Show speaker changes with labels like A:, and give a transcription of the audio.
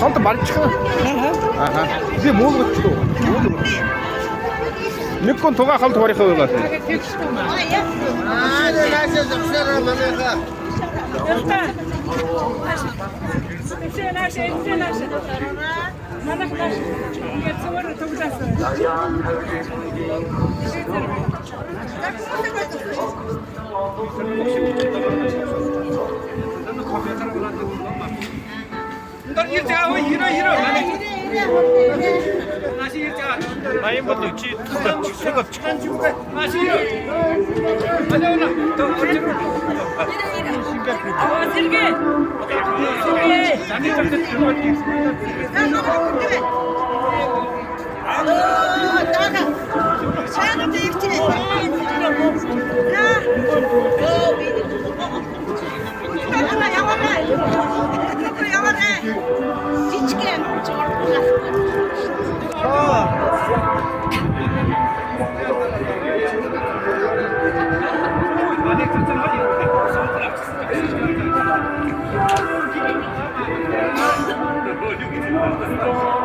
A: Толд марж чана. Аа. Би муулгачлаа. Нэг гон тугаа халд барихаа байгаа.
B: Наша завсара манайха.
C: Наша. Манайх наш. Ингээд цөөр төгсөөсөн.
D: Дар ирж байгаа хөө хиро. Маш ирж байгаа.
A: Баян бол чи цэг авчих.
D: Маш хиро. Алена.
C: Аа Сергей.
D: Заны төрөд
C: Thank you.